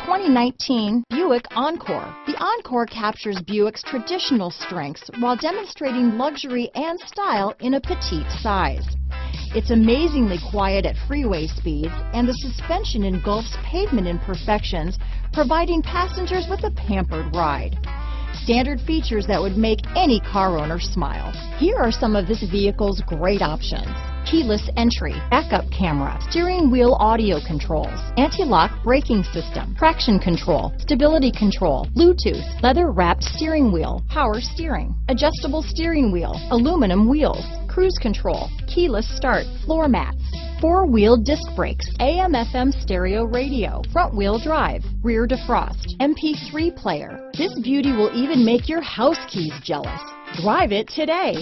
2019 Buick Encore. The Encore captures Buick's traditional strengths while demonstrating luxury and style in a petite size. It's amazingly quiet at freeway speeds, and the suspension engulfs pavement imperfections, providing passengers with a pampered ride. Standard features that would make any car owner smile. Here are some of this vehicle's great options: keyless entry, backup camera, steering wheel audio controls, anti-lock braking system, traction control, stability control, Bluetooth, leather-wrapped steering wheel, power steering, adjustable steering wheel, aluminum wheels, cruise control, keyless start, floor mats, four-wheel disc brakes, AM/FM stereo radio, front-wheel drive, rear defrost, MP3 player. This beauty will even make your house keys jealous. Drive it today.